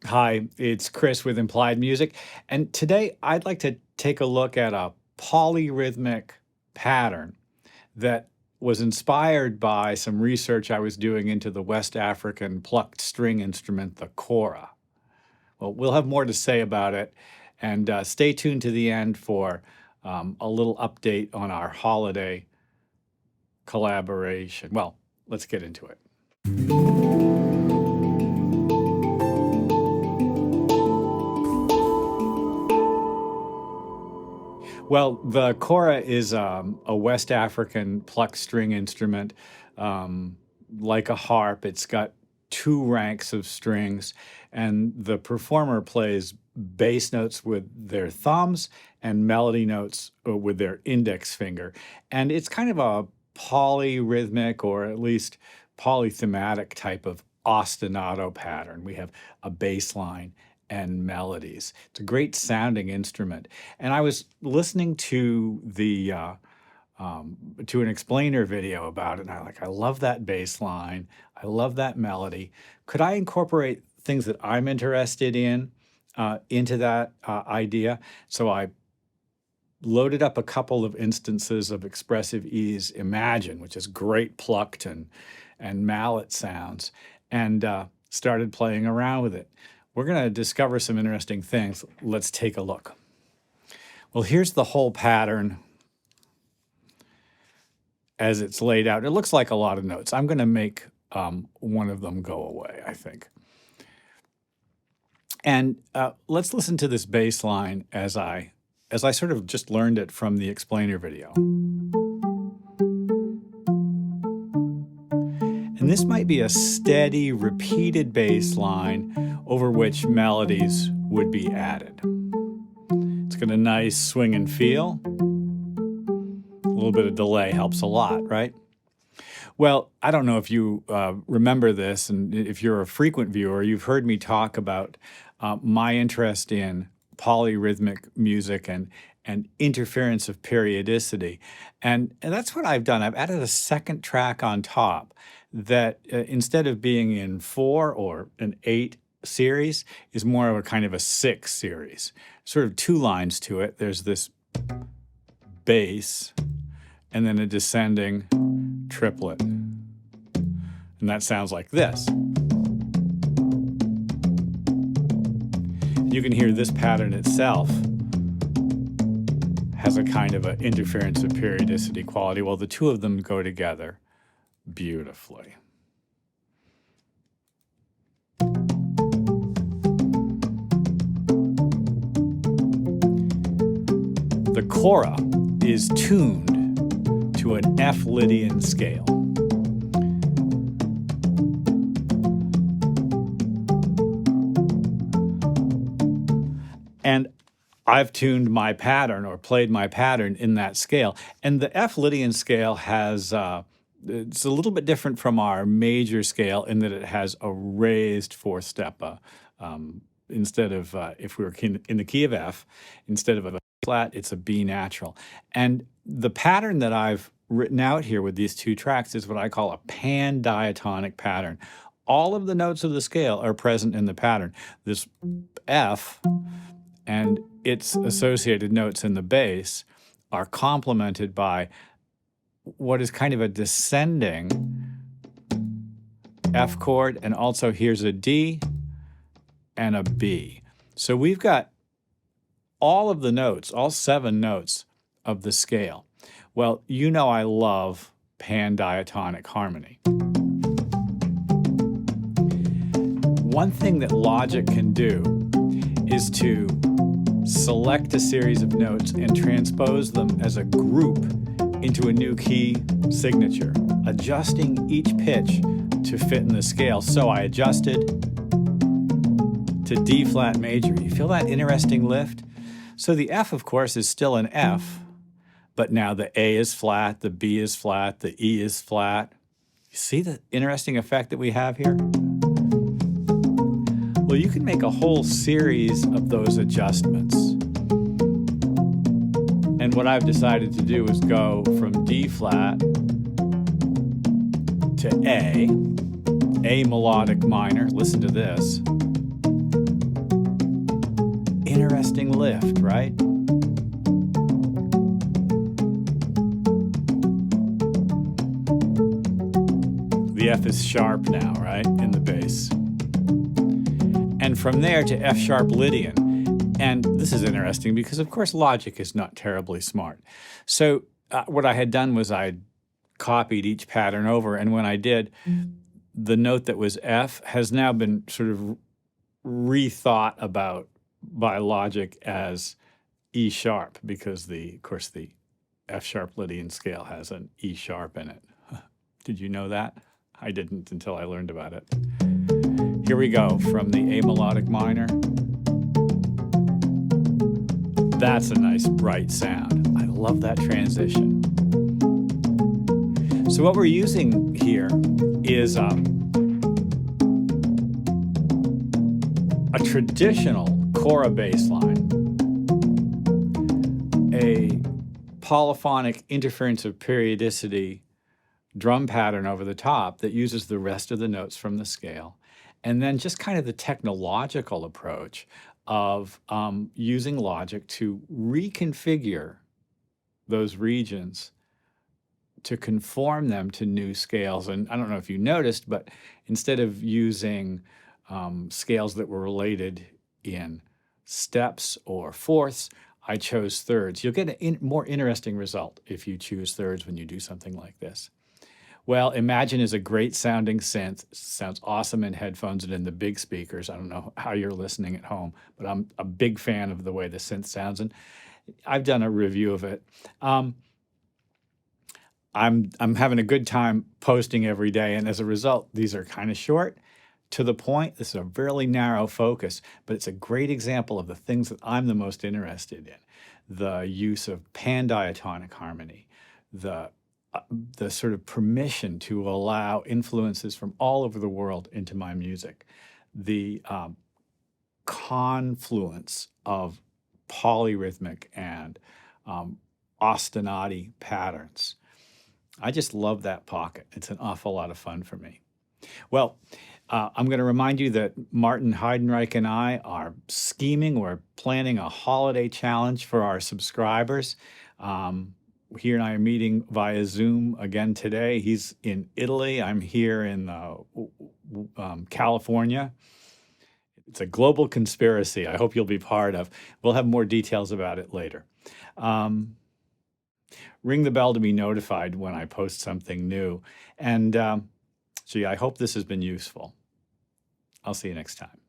Hi, it's Chris with Implied Music, and today I'd like to take a look at a polyrhythmic pattern that was inspired by some research I was doing into the West African plucked string instrument, the Kora. Well, we'll have more to say about it, and stay tuned to the end for a little update on our holiday collaboration. Well, let's get into it. Well, the kora is a West African plucked string instrument, like a harp. It's got two ranks of strings, and the performer plays bass notes with their thumbs and melody notes with their index finger. And it's kind of a polyrhythmic, or at least polythematic type of ostinato pattern. We have a bass line and melodies. It's a great sounding instrument. And I was listening to to an explainer video about it, and I love that bass line. I love that melody. Could I incorporate things that I'm interested in into that idea? So I loaded up a couple of instances of Expressive E's Imagine, which is great plucked and mallet sounds, and started playing around with it. We're going to discover some interesting things. Let's take a look. Well, here's the whole pattern as it's laid out. It looks like a lot of notes. I'm going to make one of them go away, I think. And let's listen to this bass line as I sort of just learned it from the explainer video. And this might be a steady, repeated bass line over which melodies would be added. It's got a nice swing and feel. A little bit of delay helps a lot, right? Well, I don't know if you remember this, and if you're a frequent viewer, you've heard me talk about my interest in polyrhythmic music and interference of periodicity. And that's what I've done. I've added a second track on top that instead of being in 4 or an 8 series is more of a kind of a 6 series. Sort of 2 lines to it. There's this bass and then a descending triplet. And that sounds like this. You can hear this pattern itself has a kind of an interference of periodicity quality. Well, the two of them go together beautifully. The Kora is tuned to an F Lydian scale. And I've tuned my pattern or played my pattern in that scale. And the F Lydian scale has, it's a little bit different from our major scale in that it has a raised 4th step. Instead of, if we were in the key of F, instead of a flat, it's a B natural. And the pattern that I've written out here with these 2 tracks is what I call a pan-diatonic pattern. All of the notes of the scale are present in the pattern. This F and its associated notes in the bass are complemented by what is kind of a descending F chord, and also here's a D and a B. So we've got all of the notes, all 7 notes of the scale. Well, you know I love pan-diatonic harmony. One thing that Logic can do is to select a series of notes and transpose them as a group into a new key signature, adjusting each pitch to fit in the scale. So I adjusted to D flat major. You feel that interesting lift? So the F, of course, is still an F, but now the A is flat, the B is flat, the E is flat. You see the interesting effect that we have here? Well, you can make a whole series of those adjustments. And what I've decided to do is go from D flat to A melodic minor, listen to this, interesting lift, right? The F is sharp now, right, in the bass. And from there to F sharp Lydian. And this is interesting because, of course, logic is not terribly smart. So what I had done was I copied each pattern over, and when I did, the note that was F has now been sort of rethought about by logic as E sharp because of course, the F sharp Lydian scale has an E sharp in it. Did you know that? I didn't until I learned about it. Here we go from the A melodic minor. That's a nice bright sound. I love that transition. So what we're using here is a traditional Kora bass line, a polyphonic interference of periodicity drum pattern over the top that uses the rest of the notes from the scale, and then just kind of the technological approach of using logic to reconfigure those regions to conform them to new scales. And I don't know if you noticed, but instead of using scales that were related in steps or fourths, I chose thirds. You'll get a more interesting result if you choose thirds when you do something like this. Well, Imagine is a great sounding synth. It sounds awesome in headphones and in the big speakers. I don't know how you're listening at home, but I'm a big fan of the way the synth sounds, and I've done a review of it. I'm having a good time posting every day, and as a result, these are kind of short, to the point. This is a fairly narrow focus, but it's a great example of the things that I'm the most interested in. The use of pandiatonic harmony, the sort of permission to allow influences from all over the world into my music, the confluence of polyrhythmic and ostinati patterns. I just love that pocket. It's an awful lot of fun for me. Well, I'm going to remind you that Martin Heidenreich and I are scheming. We're planning a holiday challenge for our subscribers. He and I are meeting via Zoom again today. He's in Italy. I'm here in California. It's a global conspiracy I hope you'll be part of. We'll have more details about it later. Ring the bell to be notified when I post something new. And gee, I hope this has been useful. I'll see you next time.